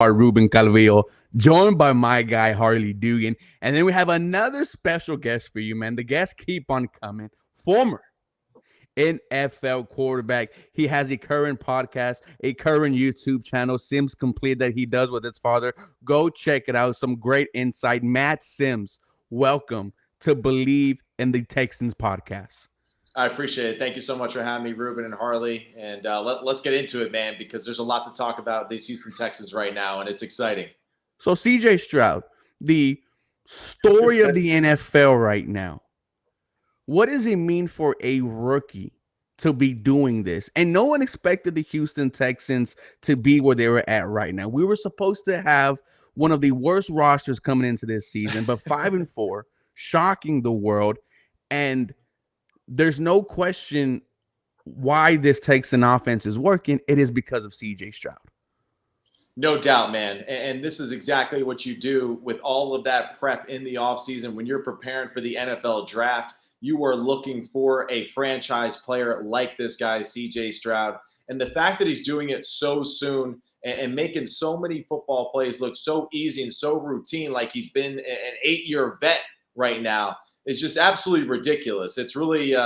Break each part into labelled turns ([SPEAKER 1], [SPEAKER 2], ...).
[SPEAKER 1] Ruben Calvillo, joined by my guy Harley Dugan. And then we have another special guest for you, man. The guests keep on coming. Former NFL quarterback. He has a current podcast, a current YouTube channel, Sims Complete, that he does with his father. Go check it out. Some great insight. Matt Sims, welcome to Believe in the Texans podcast.
[SPEAKER 2] I appreciate it. Thank you so much for having me, Ruben and Harley. And let's get into it, man, because there's a lot to talk about these Houston Texans right now, and it's exciting.
[SPEAKER 1] So CJ Stroud, the story of the NFL right now. What does it mean for a rookie to be doing this? And no one expected the Houston Texans to be where they were at right now. We were supposed to have one of the worst rosters coming into this season, but 5-4, shocking the world. And there's no question why this Texan offense is working. It is because of CJ Stroud.
[SPEAKER 2] No doubt, man. And this is exactly what you do with all of that prep in the offseason. When you're preparing for the NFL draft, you are looking for a franchise player like this guy, CJ Stroud. And the fact that he's doing it so soon and making so many football plays look so easy and so routine, like he's been an 8-year vet right now, is just absolutely ridiculous. It's really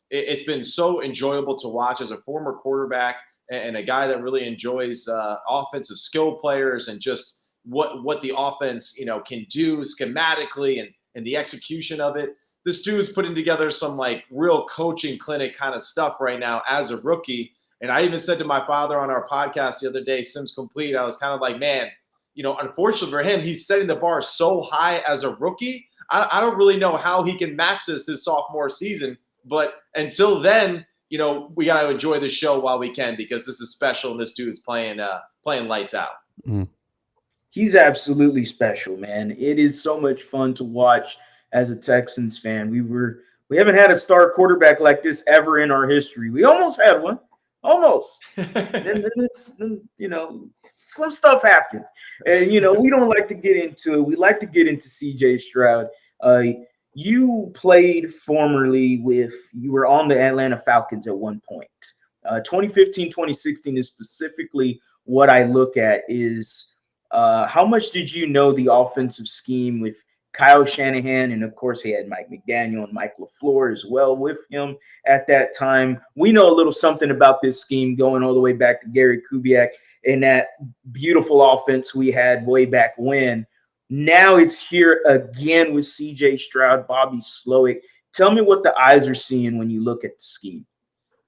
[SPEAKER 2] it's been so enjoyable to watch as a former quarterback and a guy that really enjoys offensive skill players and just what the offense can do schematically and the execution of it. This dude's putting together some like real coaching clinic kind of stuff right now as a rookie. And I even said to my father on our podcast the other day, Sims Complete, I was kind of like, man, unfortunately for him, he's setting the bar so high as a rookie. I don't really know how he can match this his sophomore season. But until then, we got to enjoy the show while we can, because this is special and this dude's playing lights out.
[SPEAKER 3] Mm. He's absolutely special, man. It is so much fun to watch as a Texans fan. We haven't had a star quarterback like this ever in our history. We almost had one. Almost. and then some stuff happened. And, we don't like to get into it. We like to get into CJ Stroud. You played formerly you were on the Atlanta Falcons at one point. 2015, 2016 is specifically what I look at is how much did you know the offensive scheme with Kyle Shanahan, and of course he had Mike McDaniel and Mike LaFleur as well with him at that time. We know a little something about this scheme going all the way back to Gary Kubiak and that beautiful offense we had way back when. Now it's here again with CJ Stroud, Bobby Slowick. Tell me what the eyes are seeing when you look at the scheme.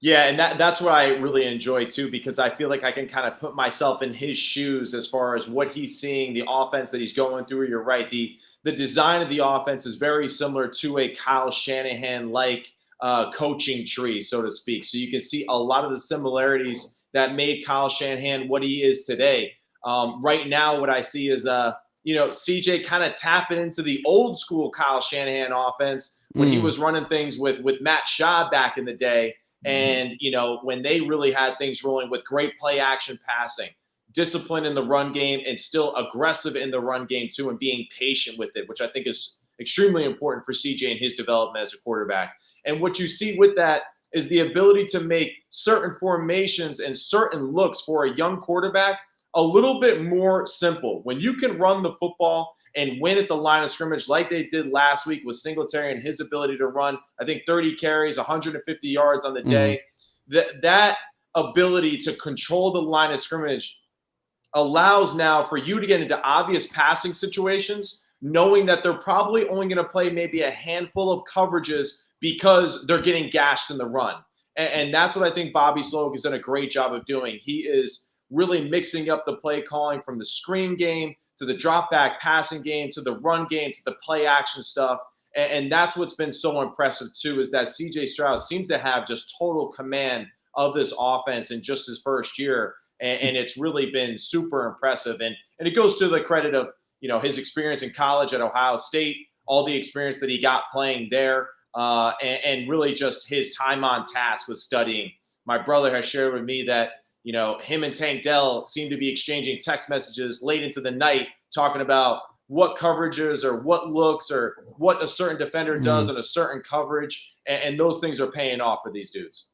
[SPEAKER 2] Yeah, and that's what I really enjoy too, because I feel like I can kind of put myself in his shoes as far as what he's seeing, the offense that he's going through. You're right. The design of the offense is very similar to a Kyle Shanahan-like coaching tree, so to speak. So you can see a lot of the similarities that made Kyle Shanahan what he is today. Right now, what I see is CJ kind of tapping into the old school Kyle Shanahan offense when he was running things with Matt Schaub back in the day. And, when they really had things rolling with great play action passing, discipline in the run game, and still aggressive in the run game too, and being patient with it, which I think is extremely important for CJ and his development as a quarterback. And what you see with that is the ability to make certain formations and certain looks for a young quarterback a little bit more simple. When you can run the football and win at the line of scrimmage like they did last week with Singletary and his ability to run, I think 30 carries, 150 yards on the day, that ability to control the line of scrimmage allows now for you to get into obvious passing situations, knowing that they're probably only going to play maybe a handful of coverages because they're getting gashed in the run. And that's what I think Bobby Slowick has done a great job of doing. He is really mixing up the play calling from the screen game to the drop back passing game to the run game to the play action stuff. And that's what's been so impressive too, is that CJ Stroud seems to have just total command of this offense in just his first year. And it's really been super impressive. And it goes to the credit of, his experience in college at Ohio State, all the experience that he got playing there, and really just his time on task with studying. My brother has shared with me that, him and Tank Dell seem to be exchanging text messages late into the night talking about what coverages or what looks or what a certain defender does in a certain coverage. And those things are paying off for these dudes.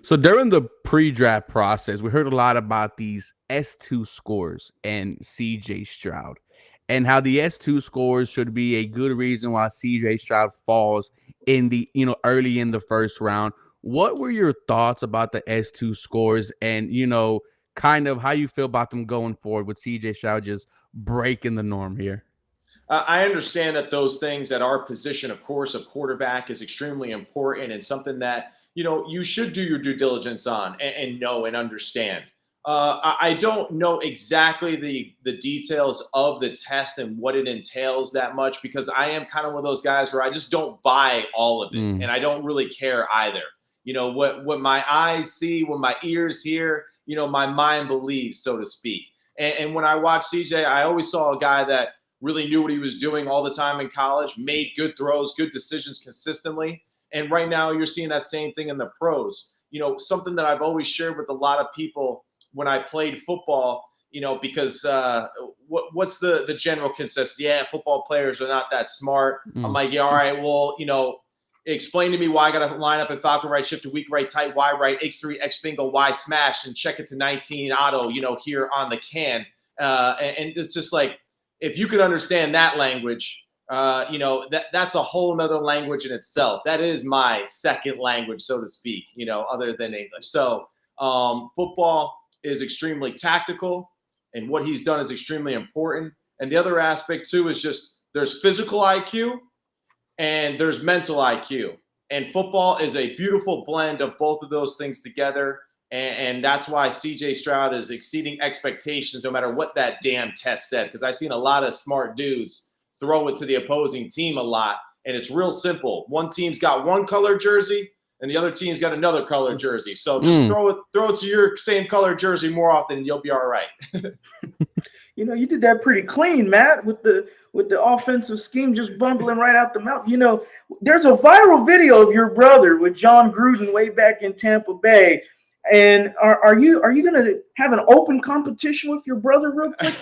[SPEAKER 1] So during the pre-draft process, we heard a lot about these S2 scores and CJ Stroud, and how the S2 scores should be a good reason why CJ Stroud falls in the, early in the first round. What were your thoughts about the S2 scores and, kind of how you feel about them going forward with CJ Stroud just breaking the norm here?
[SPEAKER 2] I understand that those things at our position, of course, of quarterback is extremely important and something that, you should do your due diligence on and know and understand. I don't know exactly the details of the test and what it entails that much, because I am kind of one of those guys where I just don't buy all of it, and I don't really care either. What my eyes see, what my ears hear, my mind believes, so to speak. And when I watched CJ, I always saw a guy that really knew what he was doing all the time in college, made good throws, good decisions consistently. And right now you're seeing that same thing in the pros. Something that I've always shared with a lot of people when I played football, because what's the general consensus? Yeah, football players are not that smart. I'm like, yeah, all right, well, explain to me why I got to line up and Falcon right, shift to weak right, tight, Y right, X3, X bingo, Y smash, and check it to 19 auto, here on the can. And it's just like, if you could understand that language, that's a whole nother language in itself. That is my second language, so to speak, other than English. So football is extremely tactical, and what he's done is extremely important. And the other aspect too is just there's physical IQ and there's mental IQ. And football is a beautiful blend of both of those things together. And that's why CJ Stroud is exceeding expectations no matter what that damn test said. Because I've seen a lot of smart dudes throw it to the opposing team a lot. And it's real simple. One team's got one color jersey and the other team's got another color jersey. So just throw it to your same color jersey more often and you'll be all right.
[SPEAKER 3] You did that pretty clean, Matt, with the offensive scheme just bumbling right out the mouth. There's a viral video of your brother with John Gruden way back in Tampa Bay. And are you going to have an open competition with your brother real quick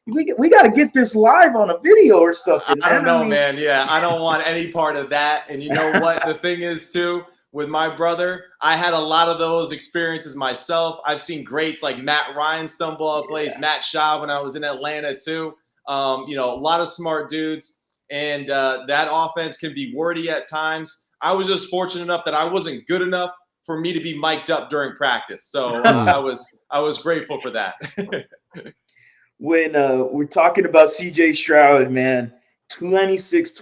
[SPEAKER 3] we got to get this live on a video or something, man.
[SPEAKER 2] I don't know, man. Yeah, I don't want any part of that. And you know what? The thing is, too, with my brother, I had a lot of those experiences myself. I've seen greats like Matt Ryan stumble up plays, Matt Schaub when I was in Atlanta, too. A lot of smart dudes. And that offense can be wordy at times. I was just fortunate enough that I wasn't good enough for me to be mic'd up during practice. So I was grateful for that.
[SPEAKER 3] When we're talking about CJ Stroud, man, 26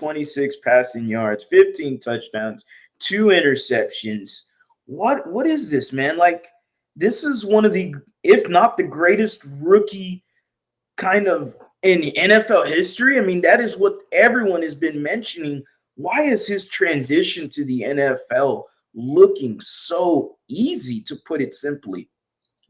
[SPEAKER 3] passing yards, 15 touchdowns, 2 interceptions. What is this, man? Like, this is one of the, if not the greatest rookie kind of in the NFL history. I mean, that is what everyone has been mentioning. Why is his transition to the NFL looking so easy, to put it simply?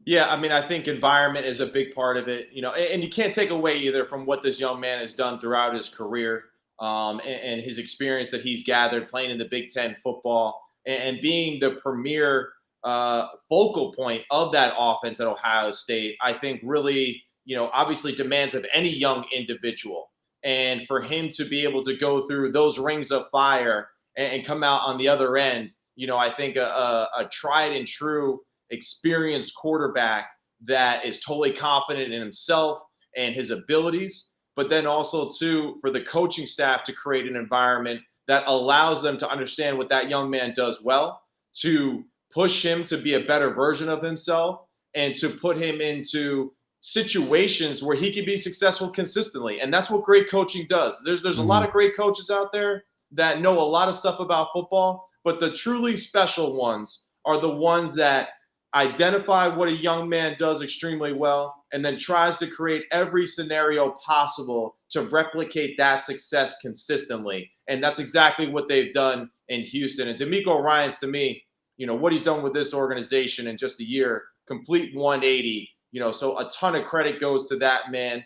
[SPEAKER 2] Yeah, I mean, I think environment is a big part of it, and you can't take away either from what this young man has done throughout his career, and his experience that he's gathered playing in the Big Ten football and being the premier focal point of that offense at Ohio State. I think really, obviously demands of any young individual. And for him to be able to go through those rings of fire and come out on the other end, I think a tried and true experienced quarterback that is totally confident in himself and his abilities, but then also too for the coaching staff to create an environment that allows them to understand what that young man does well, to push him to be a better version of himself, and to put him into situations where he can be successful consistently. And that's what great coaching does. There's a lot of great coaches out there that know a lot of stuff about football, but the truly special ones are the ones that identify what a young man does extremely well and then tries to create every scenario possible to replicate that success consistently. And that's exactly what they've done in Houston. And DeMeco Ryans, to me, what he's done with this organization in just a year, complete 180, so a ton of credit goes to that man.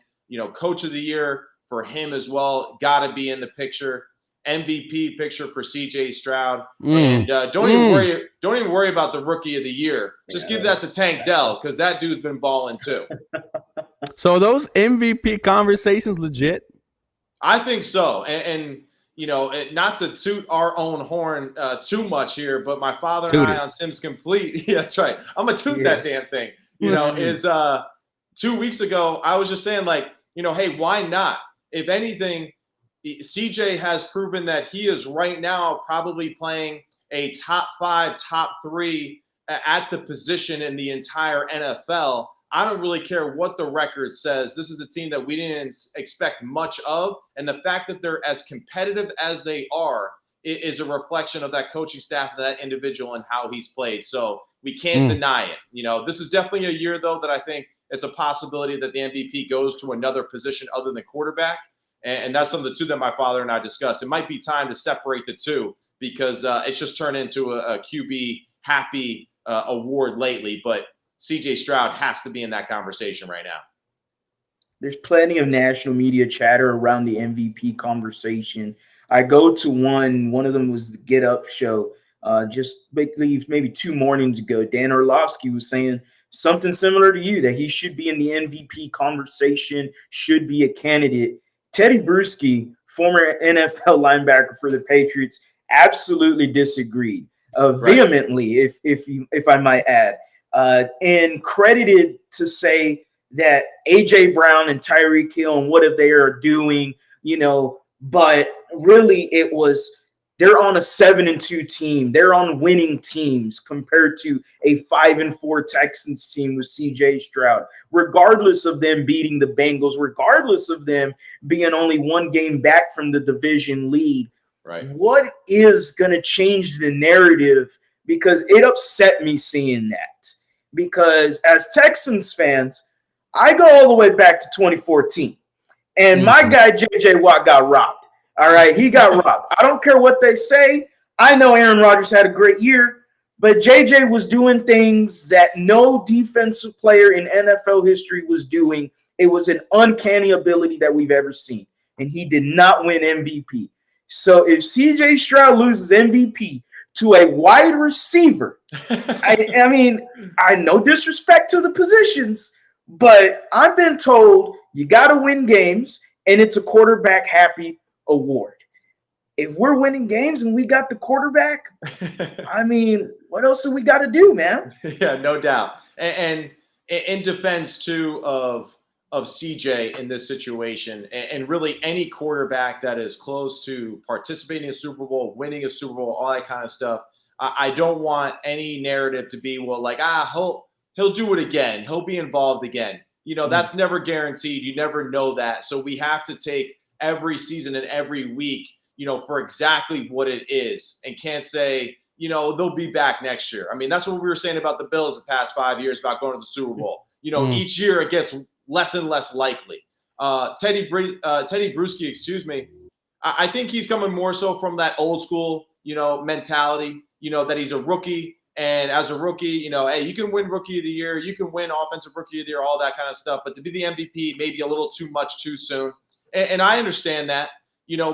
[SPEAKER 2] Coach of the year for him as well, got to be in the picture. MVP picture for CJ Stroud. And don't even worry about the rookie of the year. Just give that to Tank Dell, because that dude's been balling too.
[SPEAKER 1] So those MVP conversations legit?
[SPEAKER 2] I think so. And not to toot our own horn too much here, but my father and I on Sims Complete, yeah, that's right. I'm going to toot that damn thing. is 2 weeks ago, I was just saying, like, hey, why not? If anything, CJ has proven that he is right now probably playing a top 5, top 3 at the position in the entire NFL. I don't really care what the record says. This is a team that we didn't expect much of. And the fact that they're as competitive as they are is a reflection of that coaching staff, of that individual, and how he's played. So we can't deny it. This is definitely a year, though, that I think it's a possibility that the MVP goes to another position other than quarterback. And that's something, too, that my father and I discussed. It might be time to separate the two because it's just turned into a QB happy award lately. But CJ Stroud has to be in that conversation right now.
[SPEAKER 3] There's plenty of national media chatter around the MVP conversation. I go to one of them was the Get Up show just maybe 2 mornings ago. Dan Orlovsky was saying something similar to you, that he should be in the MVP conversation, should be a candidate. Teddy Bruschi, former NFL linebacker for the Patriots, absolutely disagreed vehemently, if I might add, and credited to say that A.J. Brown and Tyreek Hill and what they are doing, but really it was they're on a 7-2 team. They're on winning teams compared to a 5-4 Texans team with CJ Stroud, regardless of them beating the Bengals, regardless of them being only 1 game back from the division lead.
[SPEAKER 2] Right.
[SPEAKER 3] What is going to change the narrative? Because it upset me seeing that. Because as Texans fans, I go all the way back to 2014. And my guy, J.J. Watt, got robbed. All right, he got robbed. I don't care what they say. I know Aaron Rodgers had a great year, but J.J. was doing things that no defensive player in NFL history was doing. It was an uncanny ability that we've ever seen, and he did not win MVP. So if C.J. Stroud loses MVP to a wide receiver, I mean, I no disrespect to the positions, but I've been told you got to win games, and it's a quarterback happy award. If we're winning games and we got the quarterback, I mean, what else do we got to do, man?
[SPEAKER 2] Yeah, no doubt. And in defense too of CJ in this situation, and really any quarterback that is close to participating in a Super Bowl, winning a Super Bowl, all that kind of stuff, I don't want any narrative to be, well, like, he'll do it again. He'll be involved again. That's never guaranteed. You never know that. So we have to take every season and every week, for exactly what it is, and can't say, they'll be back next year. I mean, that's what we were saying about the Bills the past 5 years about going to the Super Bowl. Each year it gets less and less likely. Teddy Bruschi, excuse me, I think he's coming more so from that old school, mentality, that he's a rookie. And as a rookie, hey, you can win Rookie of the Year, you can win Offensive Rookie of the Year, all that kind of stuff. But to be the MVP, maybe a little too much too soon. And I understand that,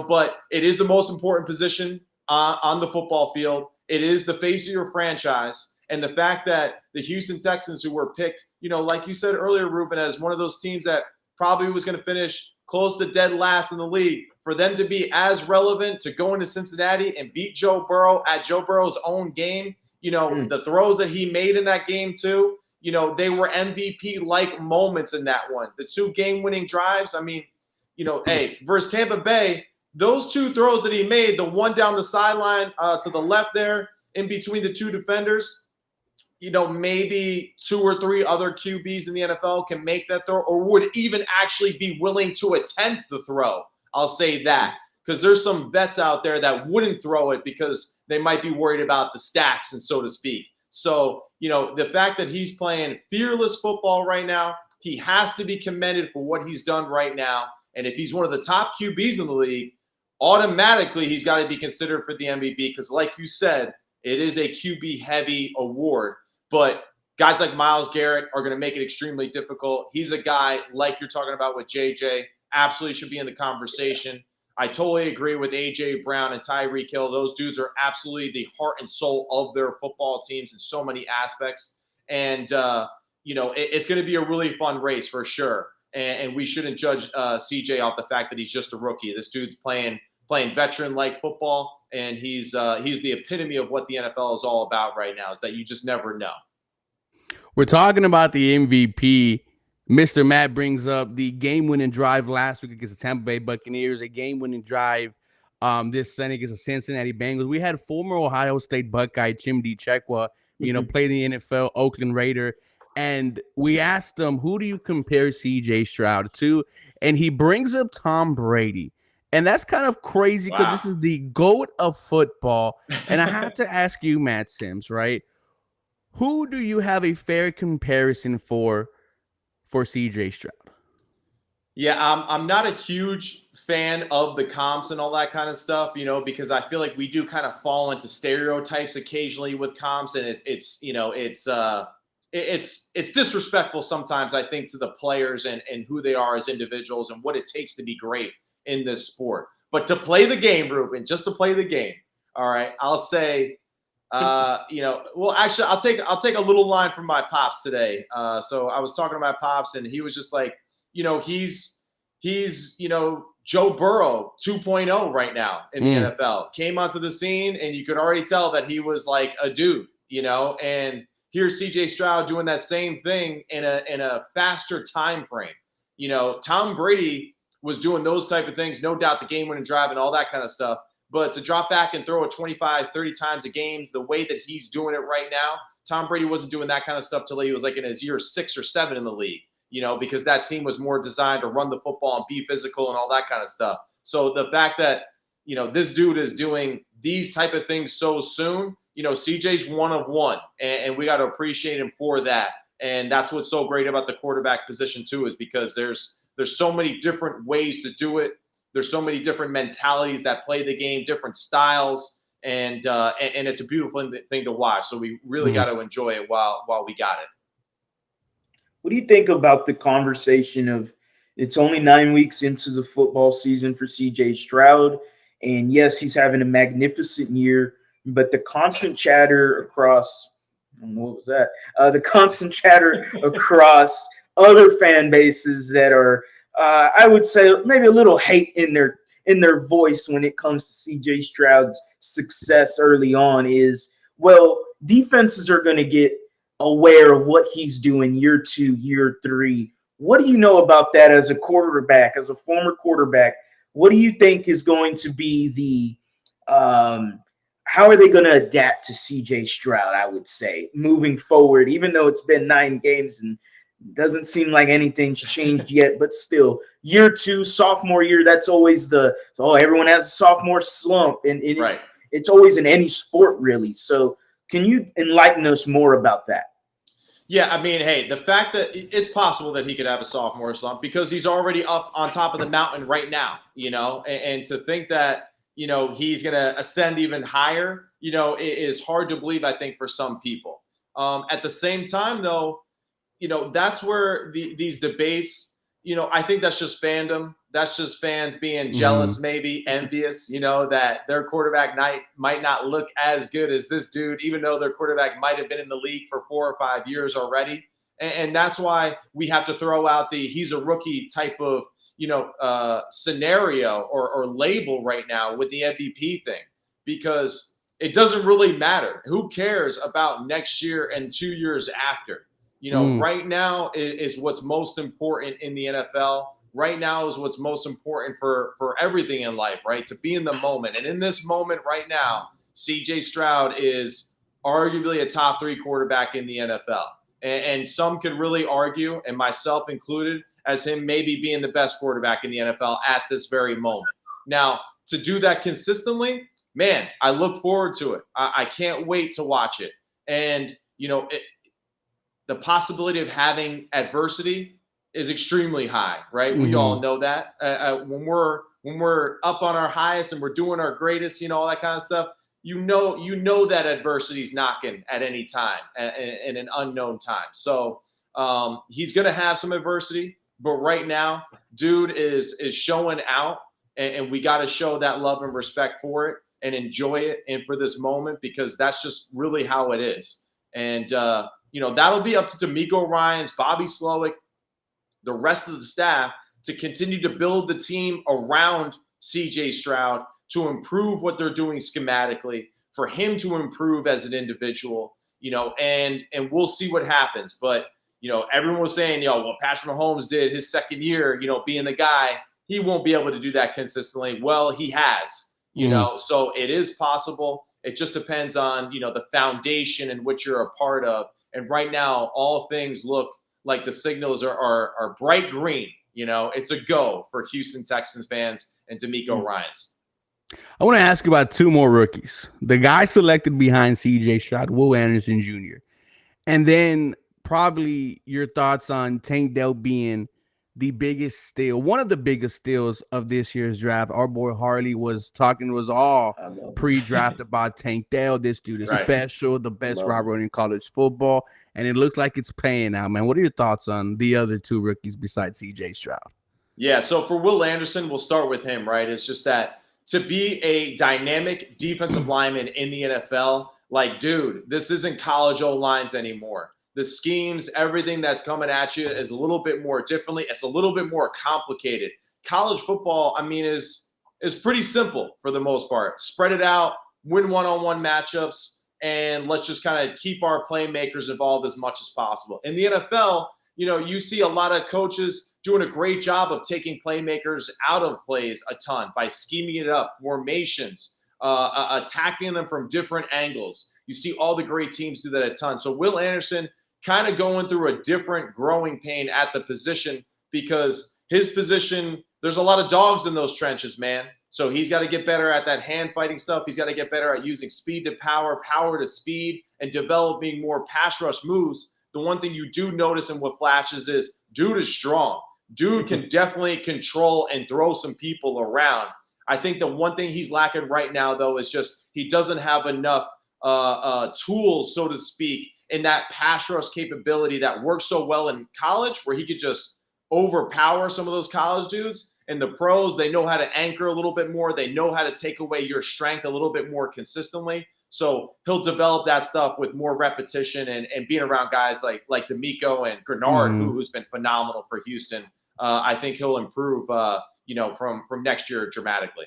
[SPEAKER 2] but it is the most important position on the football field. It is the face of your franchise. And the fact that the Houston Texans, who were picked, like you said earlier, Ruben, as one of those teams that probably was going to finish close to dead last in the league, for them to be as relevant to go into Cincinnati and beat Joe Burrow at Joe Burrow's own game, the throws that he made in that game too, they were MVP-like moments in that one. The 2 game-winning drives, I mean, hey, versus Tampa Bay, those 2 throws that he made, the one down the sideline to the left there in between the 2 defenders, maybe 2 or 3 other QBs in the NFL can make that throw or would even actually be willing to attempt the throw. I'll say that, because there's some vets out there that wouldn't throw it because they might be worried about the stats, and so to speak. So, the fact that he's playing fearless football right now, he has to be commended for what he's done right now. And if he's one of the top QBs in the league, automatically he's got to be considered for the MVP because, like you said, it is a QB-heavy award. But guys like Myles Garrett are going to make it extremely difficult. He's a guy, like you're talking about with JJ, absolutely should be in the conversation. I totally agree with A.J. Brown and Tyreek Hill. Those dudes are absolutely the heart and soul of their football teams in so many aspects. And, it's going to be a really fun race for sure. And we shouldn't judge CJ off the fact that he's just a rookie. This dude's playing veteran-like football, and he's the epitome of what the NFL is all about right now, is that you just never know.
[SPEAKER 1] We're talking about the MVP. Mr. Matt brings up the game-winning drive last week against the Tampa Bay Buccaneers, a game-winning drive this Sunday against the Cincinnati Bengals. We had former Ohio State Buckeye Chimdi Chekwa, play the NFL Oakland Raider, and we asked him, who do you compare C.J. Stroud to? And he brings up Tom Brady. And that's kind of crazy because this is the GOAT of football. And I have to ask you, Matt Sims, right? Who do you have a fair comparison for CJ Stroud?
[SPEAKER 2] Yeah, I'm not a huge fan of the comps and all that kind of stuff, because I feel like we do kind of fall into stereotypes occasionally with comps, and it's disrespectful sometimes, I think, to the players and who they are as individuals and what it takes to be great in this sport. But to play the game, Ruben, just to play the game, all right, I'll say. Actually, I'll take a little line from my pops today. So I was talking to my pops, and he was just like, he's Joe Burrow 2.0 right now in the NFL. Came onto the scene, and you could already tell that he was like a dude, And here's CJ Stroud doing that same thing in a faster time frame. Tom Brady was doing those type of things, no doubt, the game-winning drive and all that kind of stuff. But to drop back and throw it 25, 30 times a game, the way that he's doing it right now, Tom Brady wasn't doing that kind of stuff till he was like in his year 6 or 7 in the league, because that team was more designed to run the football and be physical and all that kind of stuff. So the fact that, this dude is doing these type of things so soon, CJ's one of one, and we got to appreciate him for that. And that's what's so great about the quarterback position too, is because there's so many different ways to do it. There's so many different mentalities that play the game, different styles, and it's a beautiful thing to watch. So we really got to enjoy it while we got it.
[SPEAKER 3] What do you think about the conversation of it's only 9 weeks into the football season for CJ Stroud? And yes, he's having a magnificent year, but the constant chatter across, I don't know what was that, the constant chatter across other fan bases that are, I would say, maybe a little hate in their voice when it comes to CJ Stroud's success early on is, well, defenses are going to get aware of what he's doing year 2, year 3. What do you know about that as a quarterback, as a former quarterback? What do you think is going to be the how are they going to adapt to CJ Stroud, I would say, moving forward, even though it's been 9 games and doesn't seem like anything's changed yet, but still, year 2, sophomore year, that's always everyone has a sophomore slump, and
[SPEAKER 2] right.
[SPEAKER 3] It's always in any sport, really. So can you enlighten us more about that?
[SPEAKER 2] Yeah, I mean, hey, the fact that it's possible that he could have a sophomore slump because he's already up on top of the mountain right now, and to think that, he's going to ascend even higher, it is hard to believe, I think, for some people. At the same time, though, that's where these debates, I think that's just fandom. That's just fans being jealous, maybe envious, that their quarterback might not look as good as this dude, even though their quarterback might have been in the league for 4 or 5 years already. And that's why we have to throw out the he's a rookie type of, scenario or label right now with the MVP thing, because it doesn't really matter. Who cares about next year and 2 years after? Right now is what's most important in the NFL. Right now is what's most important for everything in life, right? To be in the moment. And in this moment right now, CJ Stroud is arguably a top 3 quarterback in the NFL. And some could really argue, and myself included, as him maybe being the best quarterback in the NFL at this very moment. Now, to do that consistently, man, I look forward to it. I can't wait to watch it. And, the possibility of having adversity is extremely high, right? We all know that. When we're up on our highest and we're doing our greatest, all that kind of stuff, you know that adversity is knocking at any time in an unknown time. So he's going to have some adversity, but right now, dude is showing out, and we got to show that love and respect for it and enjoy it and for this moment, because that's just really how it is. And that'll be up to D'Amico Ryans, Bobby Slowick, the rest of the staff to continue to build the team around CJ Stroud to improve what they're doing schematically, for him to improve as an individual, and we'll see what happens. But, everyone was saying, what Patrick Mahomes did his second year, being the guy, he won't be able to do that consistently. Well, he has, so it is possible. It just depends on, the foundation in which you're a part of. And right now, all things look like the signals are bright green. It's a go for Houston Texans fans and D'Amico Ryans.
[SPEAKER 1] I want to ask you about two more rookies. The guy selected behind C.J. Stroud, Will Anderson Jr. And then probably your thoughts on Tank Dell being the biggest steal, one of the biggest steals of this year's draft. Our boy Harley was all pre-draft about Tank Dell. This dude is special, the best robber in college football, and it looks like it's paying out, man. What are your thoughts on the other two rookies besides C.J. Stroud?
[SPEAKER 2] Yeah, so for Will Anderson, we'll start with him, right? It's just that to be a dynamic defensive lineman in the NFL, like, dude, this isn't college O-lines anymore. The schemes, everything that's coming at you is a little bit more differently. It's a little bit more complicated. College football, is pretty simple for the most part. Spread it out, win one-on-one matchups, and let's just kind of keep our playmakers involved as much as possible. In the NFL, you see a lot of coaches doing a great job of taking playmakers out of plays a ton by scheming it up, formations, attacking them from different angles. You see all the great teams do that a ton. So Will Anderson kind of going through a different growing pain at the position because his position, there's a lot of dogs in those trenches, man. So he's got to get better at that hand fighting stuff. He's got to get better at using speed to power, power to speed, and developing more pass rush moves. The one thing you do notice in what flashes is dude is strong. Dude can definitely control and throw some people around. I think the one thing he's lacking right now, though, is just he doesn't have enough tools, so to speak, in that pass rush capability that works so well in college where he could just overpower some of those college dudes. And the pros, they know how to anchor a little bit more. They know how to take away your strength a little bit more consistently. So he'll develop that stuff with more repetition and being around guys like D'Amico and Grenard, who's been phenomenal for Houston. I think he'll improve, from next year dramatically.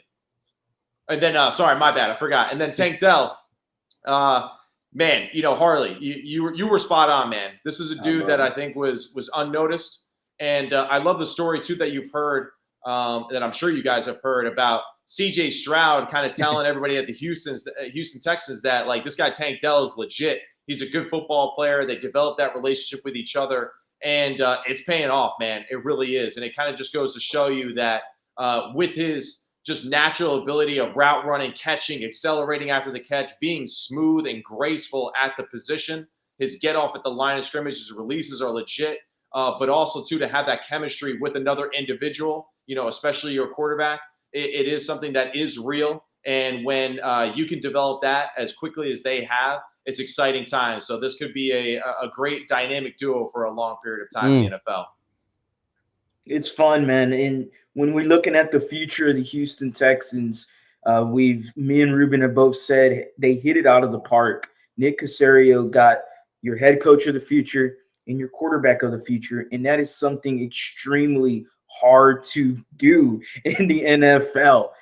[SPEAKER 2] And then, sorry, my bad, I forgot. And then Tank Dell, man, Harley, you were spot on, man. This is a dude that I think was unnoticed, and I love the story too that you've heard, that I'm sure you guys have heard about C.J. Stroud kind of telling everybody at the Houston Texans that like this guy Tank Dell is legit. He's a good football player. They developed that relationship with each other, and it's paying off, man. It really is, and it kind of just goes to show you that with his just natural ability of route running, catching, accelerating after the catch, being smooth and graceful at the position. His get off at the line of scrimmage, his releases are legit, but also too to have that chemistry with another individual, especially your quarterback. It is something that is real. And when you can develop that as quickly as they have, it's exciting times. So this could be a great dynamic duo for a long period of time in the NFL.
[SPEAKER 3] It's fun, man. And when we're looking at the future of the Houston Texans, me and Ruben have both said they hit it out of the park. Nick Caserio got your head coach of the future and your quarterback of the future. And that is something extremely hard to do in the NFL.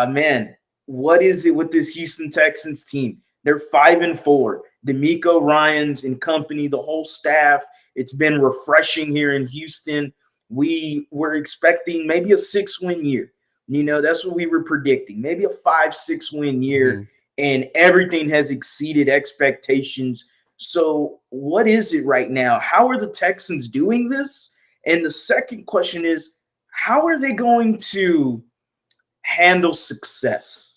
[SPEAKER 3] Man, what is it with this Houston Texans team? They're 5-4. D'Amico Ryans and company, the whole staff. It's been refreshing here in Houston. We were expecting maybe a 6-win year. That's what we were predicting. Maybe a 5-6 win year, and everything has exceeded expectations. So what is it right now? How are the Texans doing this? And the second question is, how are they going to handle success?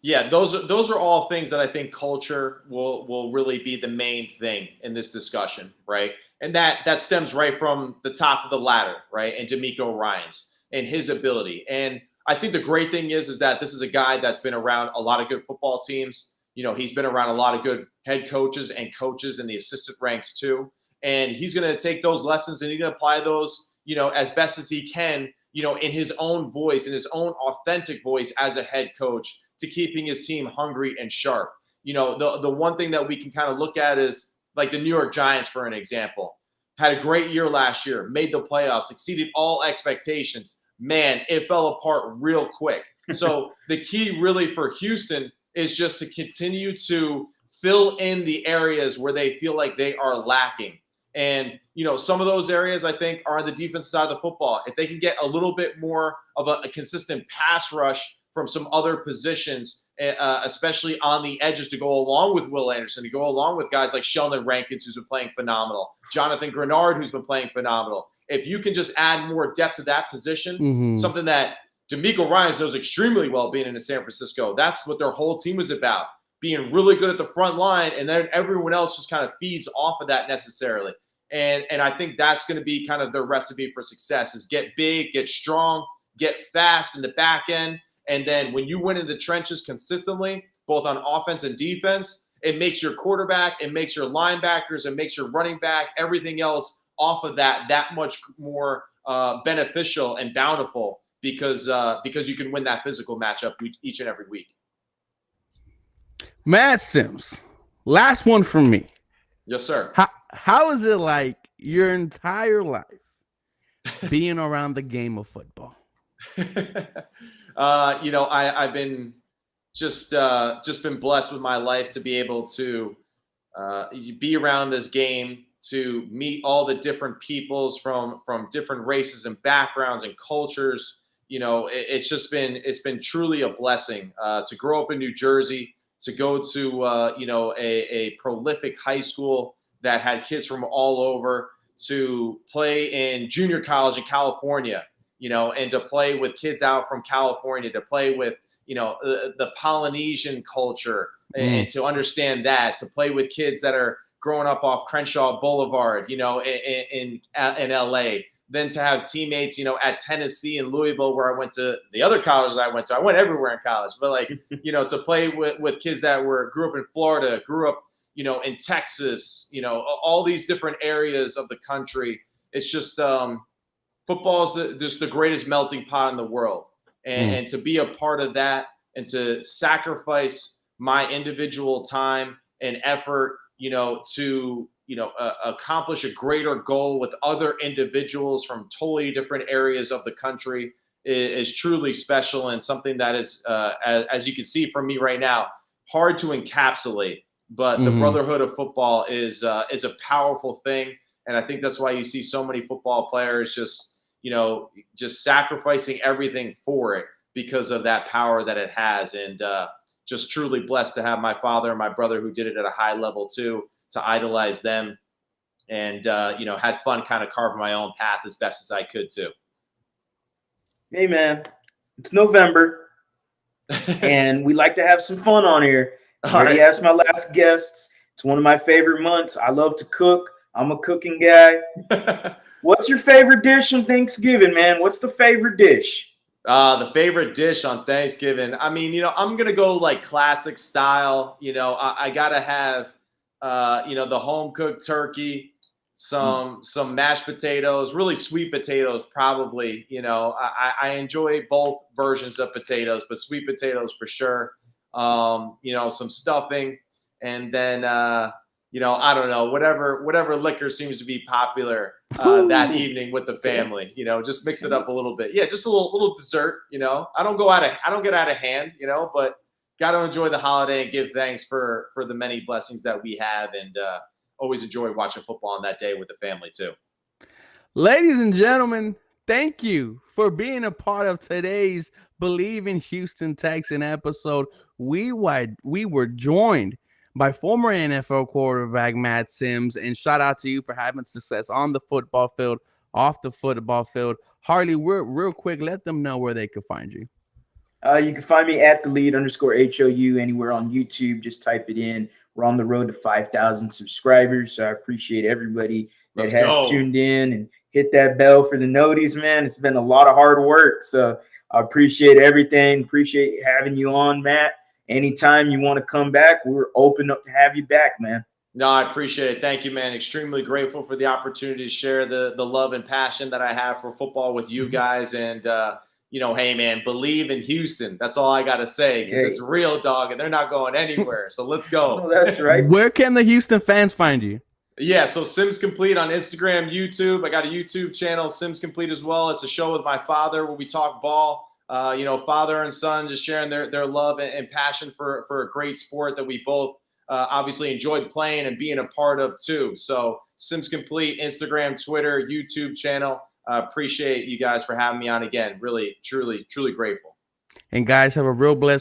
[SPEAKER 2] Yeah, those are all things that I think culture will really be the main thing in this discussion, right? And that stems right from the top of the ladder, right? And D'Amico Ryans and his ability. And I think the great thing is that this is a guy that's been around a lot of good football teams. He's been around a lot of good head coaches and coaches in the assistant ranks too. And he's going to take those lessons and he's going to apply those, as best as he can, in his own voice, in his own authentic voice as a head coach, to keeping his team hungry and sharp. The one thing that we can kind of look at is like the New York Giants, for an example, had a great year last year, made the playoffs, exceeded all expectations. Man, it fell apart real quick. So the key really for Houston is just to continue to fill in the areas where they feel like they are lacking. And, some of those areas I think are on the defensive side of the football. If they can get a little bit more of a consistent pass rush from some other positions, especially on the edges to go along with Will Anderson, to go along with guys like Sheldon Rankins, who's been playing phenomenal, Jonathan Grenard, who's been playing phenomenal. If you can just add more depth to that position, something that DeMeco Ryans knows extremely well being in San Francisco, that's what their whole team was about, being really good at the front line, and then everyone else just kind of feeds off of that necessarily. And I think that's going to be kind of their recipe for success is get big, get strong, get fast in the back end. And then when you win in the trenches consistently, both on offense and defense, it makes your quarterback, it makes your linebackers, it makes your running back, everything else off of that much more beneficial and bountiful because you can win that physical matchup each and every week.
[SPEAKER 1] Matt Sims, last one from me.
[SPEAKER 2] Yes, sir.
[SPEAKER 1] How is it like your entire life being around the game of football?
[SPEAKER 2] I've been just been blessed with my life to be able to be around this game, to meet all the different peoples from different races and backgrounds and cultures. It's been truly a blessing to grow up in New Jersey, to go to a prolific high school that had kids from all over, to play in junior college in California, and to play with kids out from California, to play with, the Polynesian culture and to understand that, to play with kids that are growing up off Crenshaw Boulevard, in LA, then to have teammates, at Tennessee and Louisville, where I went to the other colleges I went to. I went everywhere in college, but to play with kids that grew up in Florida, grew up, in Texas, all these different areas of the country. It's just football is just the greatest melting pot in the world. And to be a part of that and to sacrifice my individual time and effort, to accomplish a greater goal with other individuals from totally different areas of the country is truly special, and something that is, as you can see from me right now, hard to encapsulate. But the brotherhood of football is a powerful thing. And I think that's why you see so many football players just sacrificing everything for it because of that power that it has. And just truly blessed to have my father and my brother who did it at a high level too, to idolize them, and had fun kind of carving my own path as best as I could too.
[SPEAKER 3] Hey man, it's November and we like to have some fun on here. I already asked my last guests. It's one of my favorite months. I love to cook. I'm a cooking guy. What's your favorite dish on Thanksgiving, man? What's the favorite dish?
[SPEAKER 2] The favorite dish on Thanksgiving. I mean, I'm going to go like classic style. I got to have, the home cooked turkey, some mashed potatoes, really sweet potatoes, probably. I enjoy both versions of potatoes, but sweet potatoes for sure. Some stuffing, and then, I don't know, whatever liquor seems to be popular that evening with the family, just mix it up a little bit. Yeah, just a little dessert, I don't get out of hand, but got to enjoy the holiday and give thanks for the many blessings that we have, and always enjoy watching football on that day with the family too.
[SPEAKER 1] Ladies and gentlemen, thank you for being a part of today's Believe in Houston Texan episode. We were joined by former NFL quarterback Matt Sims, and shout out to you for having success on the football field, off the football field. Harley, real quick, let them know where they can find you.
[SPEAKER 3] You can find me at @TheLead_HOU anywhere on YouTube. Just type it in. We're on the road to 5,000 subscribers, so I appreciate everybody that has tuned in and hit that bell for the noties, man. It's been a lot of hard work, so I appreciate everything. Appreciate having you on, Matt. Anytime you want to come back, we're open up to have you back, man.
[SPEAKER 2] No, I appreciate it. Thank you, man. Extremely grateful for the opportunity to share the love and passion that I have for football with you guys. And, hey, man, believe in Houston. That's all I got to say, because it's real, dog, and they're not going anywhere. So let's go.
[SPEAKER 3] Oh, that's right.
[SPEAKER 1] Where can the Houston fans find you?
[SPEAKER 2] Yeah, so Sims Complete on Instagram, YouTube. I got a YouTube channel, Sims Complete as well. It's a show with my father where we talk ball. Father and son just sharing their love and passion for a great sport that we both obviously enjoyed playing and being a part of too. So Sims Complete, Instagram, Twitter, YouTube channel. Appreciate you guys for having me on again. Really, truly, truly grateful.
[SPEAKER 1] And guys, have a real blessed